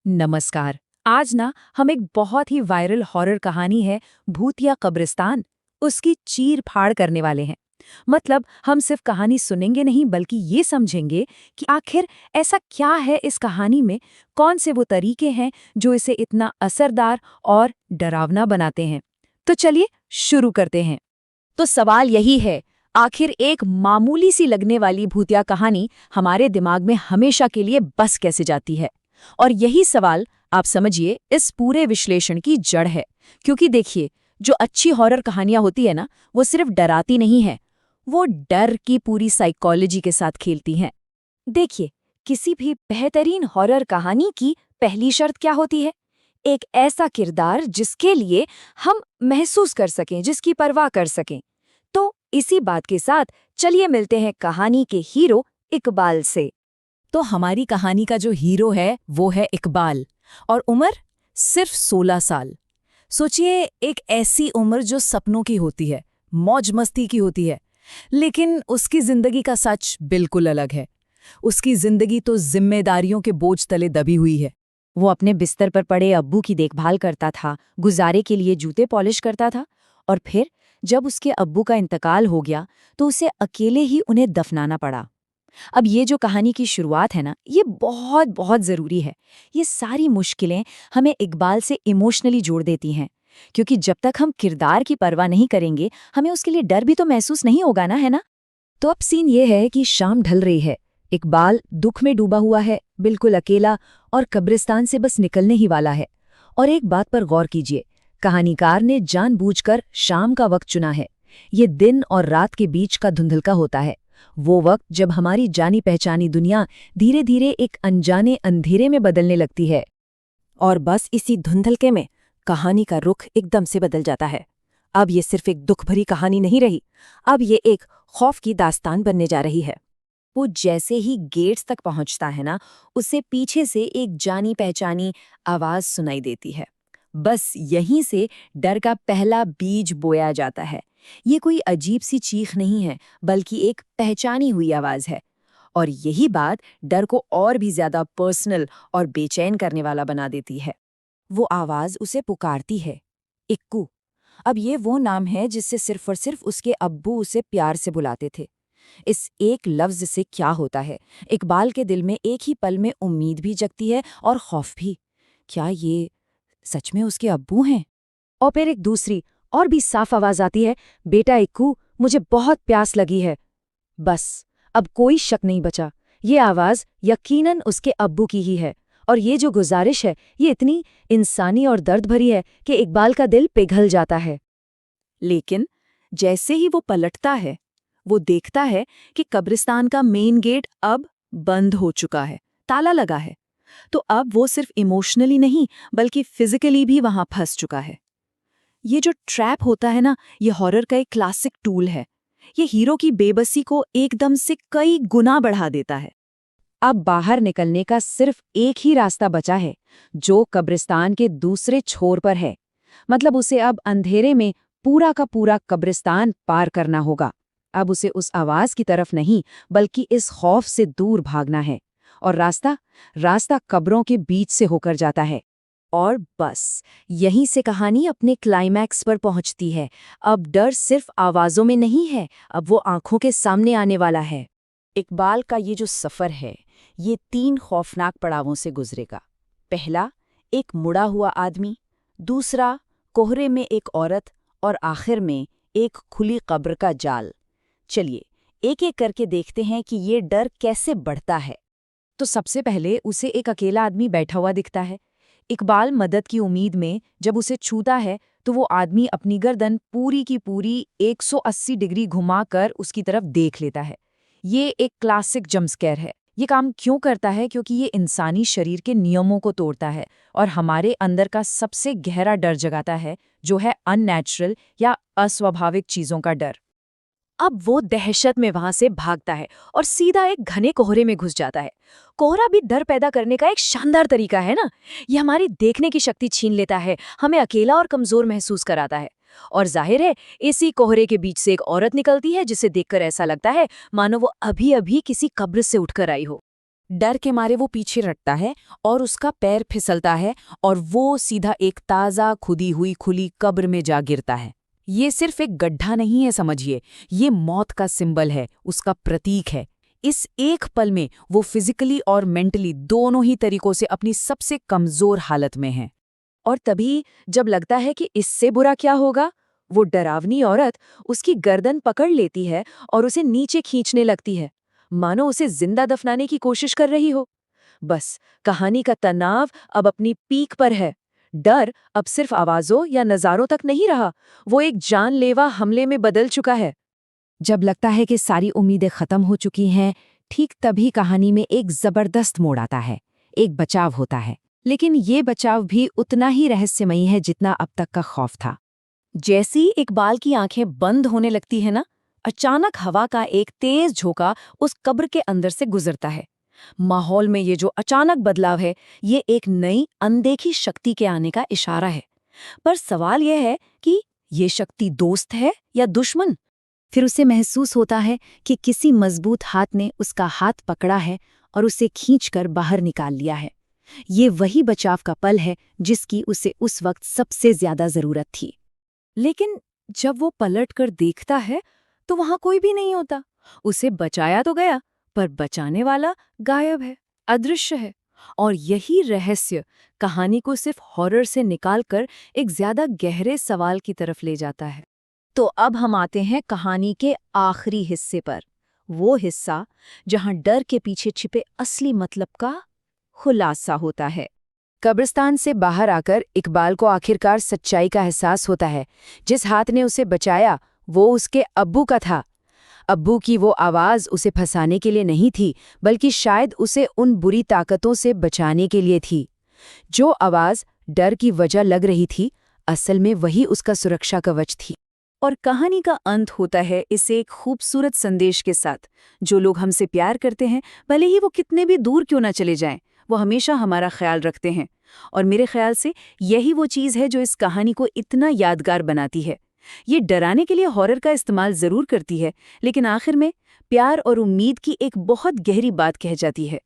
नमस्कार। आज ना हम एक बहुत ही वायरल हॉरर कहानी है भूत या कब्रिस्तान उसकी चीर फाड़ करने वाले हैं। मतलब हम सिर्फ कहानी सुनेंगे नहीं बल्कि ये समझेंगे कि आखिर ऐसा क्या है इस कहानी में, कौन से वो तरीके हैं जो इसे इतना असरदार और डरावना बनाते हैं। तो चलिए शुरू करते हैं। तो सवाल यही है, आखिर एक मामूली सी लगने वाली भूतिया कहानी हमारे दिमाग में हमेशा के लिए बस कैसे जाती है। और यही सवाल, आप समझिए, इस पूरे विश्लेषण की जड़ है। क्योंकि देखिए, जो अच्छी हॉरर कहानियां होती है ना, वो सिर्फ डराती नहीं है, वो डर की पूरी साइकोलॉजी के साथ खेलती हैं। देखिए, किसी भी बेहतरीन हॉरर कहानी की पहली शर्त क्या होती है? एक ऐसा किरदार जिसके लिए हम महसूस कर सकें, जिसकी परवाह कर सकें। तो इसी बात के साथ चलिए मिलते हैं कहानी के हीरो इकबाल से। तो हमारी कहानी का जो हीरो है वो है इकबाल, और उम्र सिर्फ 16 साल। सोचिए, एक ऐसी उम्र जो सपनों की होती है, मौज मस्ती की होती है, लेकिन उसकी जिंदगी का सच बिल्कुल अलग है। उसकी जिंदगी तो जिम्मेदारियों के बोझ तले दबी हुई है। वो अपने बिस्तर पर पड़े अब्बू की देखभाल करता था, गुजारे के लिए जूते पॉलिश करता था, और फिर जब उसके अब्बू का इंतकाल हो गया तो उसे अकेले ही उन्हें दफनाना पड़ा। अब ये जो कहानी की शुरुआत है ना, ये बहुत बहुत ज़रूरी है। ये सारी मुश्किलें हमें इकबाल से इमोशनली जोड़ देती हैं, क्योंकि जब तक हम किरदार की परवाह नहीं करेंगे, हमें उसके लिए डर भी तो महसूस नहीं होगा ना, है ना? तो अब सीन ये है कि शाम ढल रही है। इकबाल दुख में डूबा हुआ है, बिल्कुल अकेला, और कब्रिस्तान से बस निकलने ही वाला है। और एक बात पर गौर कीजिए, कहानीकार ने जानबूझकर शाम का वक्त चुना है। ये दिन और रात के बीच का धुंधलका होता है, वो वक्त जब हमारी जानी पहचानी दुनिया धीरे धीरे एक अनजाने अंधेरे में बदलने लगती है। और बस इसी धुंधलके में कहानी का रुख एकदम से बदल जाता है। अब ये सिर्फ एक दुख भरी कहानी नहीं रही, अब ये एक खौफ की दास्तान बनने जा रही है। वो जैसे ही गेट्स तक पहुंचता है ना, उसे पीछे से एक जानी पहचानी आवाज सुनाई देती है। बस यहीं से डर का पहला बीज बोया जाता है। ये कोई अजीब सी चीख नहीं है, बल्कि एक पहचानी हुई आवाज है। और यही बात डर को और भी ज्यादा पर्सनल और बेचैन करने वाला बना देती है। वो आवाज उसे पुकारती है, इक्कू। अब ये वो नाम है जिससे सिर्फ और सिर्फ उसके अब्बू उसे प्यार से बुलाते थे। इस एक लफ्ज से क्या होता है, इकबाल के दिल में एक ही पल में उम्मीद भी जगती है और खौफ भी। क्या ये सच में उसके अब्बू हैं? और फिर एक दूसरी और भी साफ आवाज आती है, बेटा इक्कू, मुझे बहुत प्यास लगी है। बस अब कोई शक नहीं बचा, ये आवाज यकीनन उसके अब्बू की ही है। और ये जो गुजारिश है, ये इतनी इंसानी और दर्द भरी है कि इकबाल का दिल पिघल जाता है। लेकिन जैसे ही वो पलटता है, वो देखता है कि कब्रिस्तान का मेन गेट अब बंद हो चुका है, ताला लगा है। तो अब वो सिर्फ इमोशनली नहीं बल्कि फिजिकली भी वहां फंस चुका है। ये जो ट्रैप होता है ना, ये हॉरर का एक क्लासिक टूल है। ये हीरो की बेबसी को एकदम से कई गुना बढ़ा देता है। अब बाहर निकलने का सिर्फ एक ही रास्ता बचा है, जो कब्रिस्तान के दूसरे छोर पर है। मतलब उसे अब अंधेरे में पूरा का पूरा कब्रिस्तान पार करना होगा। अब उसे उस आवाज की तरफ नहीं, बल्कि इस खौफ से दूर भागना है। और रास्ता रास्ता कब्रों के बीच से होकर जाता है। और बस यहीं से कहानी अपने क्लाइमैक्स पर पहुंचती है। अब डर सिर्फ आवाजों में नहीं है, अब वो आंखों के सामने आने वाला है। इकबाल का ये जो सफर है, ये 3 खौफनाक पड़ावों से गुजरेगा। पहला, एक मुड़ा हुआ आदमी। दूसरा, कोहरे में एक औरत। और आखिर में एक खुली कब्र का जाल। चलिए एक एक करके देखते हैं कि ये डर कैसे बढ़ता है। तो सबसे पहले उसे एक अकेला आदमी बैठा हुआ दिखता है। इकबाल मदद की उम्मीद में जब उसे छूता है, तो वो आदमी अपनी गर्दन पूरी की पूरी 180 डिग्री घुमाकर उसकी तरफ देख लेता है। ये एक क्लासिक जंपस्केयर है। ये काम क्यों करता है? क्योंकि ये इंसानी शरीर के नियमों को तोड़ता है और हमारे अंदर का सबसे गहरा डर जगाता है, जो है अननेचुरल या अस्वाभाविक चीजों का डर। अब वो दहशत में वहां से भागता है और सीधा एक घने कोहरे में घुस जाता है। कोहरा भी डर पैदा करने का एक शानदार तरीका है ना। ये हमारी देखने की शक्ति छीन लेता है, हमें अकेला और कमजोर महसूस कराता है। और जाहिर है, इसी कोहरे के बीच से एक औरत निकलती है जिसे देखकर ऐसा लगता है मानो वो अभी अभी किसी कब्र से उठकर आई हो। डर के मारे वो पीछे रटता है और उसका पैर फिसलता है और वो सीधा एक ताज़ा खुदी हुई खुली कब्र में जा गिरता है। ये सिर्फ एक गड्ढा नहीं है, समझिए, ये मौत का सिंबल है, उसका प्रतीक है। इस एक पल में वो फिजिकली और मेंटली दोनों ही तरीकों से अपनी सबसे कमज़ोर हालत में है। और तभी जब लगता है कि इससे बुरा क्या होगा, वो डरावनी औरत उसकी गर्दन पकड़ लेती है और उसे नीचे खींचने लगती है, मानो उसे जिंदा दफनाने की कोशिश कर रही हो। बस कहानी का तनाव अब अपनी पीक पर है। डर अब सिर्फ आवाजों या नजारों तक नहीं रहा, वो एक जानलेवा हमले में बदल चुका है। जब लगता है कि सारी उम्मीदें खत्म हो चुकी हैं, ठीक तभी कहानी में एक जबरदस्त मोड़ आता है। एक बचाव होता है, लेकिन ये बचाव भी उतना ही रहस्यमयी है जितना अब तक का खौफ था। जैसी इकबाल की आंखें बंद होने लगती है ना, अचानक हवा का एक तेज झोंका उस कब्र के अंदर से गुजरता है। माहौल में ये जो अचानक बदलाव है, ये एक नई अनदेखी शक्ति के आने का इशारा है। पर सवाल यह है कि ये शक्ति दोस्त है या दुश्मन? फिर उसे महसूस होता है कि किसी मजबूत हाथ ने उसका हाथ पकड़ा है और उसे खींचकर बाहर निकाल लिया है। ये वही बचाव का पल है जिसकी उसे उस वक्त सबसे ज्यादा जरूरत थी। लेकिन जब वो पलट कर देखता है तो वहां कोई भी नहीं होता। उसे बचाया तो गया, पर बचाने वाला गायब है, अदृश्य है। और यही रहस्य कहानी को सिर्फ हॉरर से निकालकर एक ज्यादा गहरे सवाल की तरफ ले जाता है। तो अब हम आते हैं कहानी के आखिरी हिस्से पर, वो हिस्सा जहां डर के पीछे छिपे असली मतलब का खुलासा होता है। कब्रिस्तान से बाहर आकर इकबाल को आखिरकार सच्चाई का एहसास होता है। जिस हाथ ने उसे बचाया वो उसके अब्बू का था। अब्बू की वो आवाज़ उसे फंसाने के लिए नहीं थी, बल्कि शायद उसे उन बुरी ताकतों से बचाने के लिए थी। जो आवाज़ डर की वजह लग रही थी, असल में वही उसका सुरक्षा कवच थी। और कहानी का अंत होता है इसे एक खूबसूरत संदेश के साथ। जो लोग हमसे प्यार करते हैं, भले ही वो कितने भी दूर क्यों ना चले जाएं, वो हमेशा हमारा ख्याल रखते हैं। और मेरे ख्याल से यही वो चीज़ है जो इस कहानी को इतना यादगार बनाती है। ये डराने के लिए हॉरर का इस्तेमाल ज़रूर करती है, लेकिन आखिर में प्यार और उम्मीद की एक बहुत गहरी बात कह जाती है।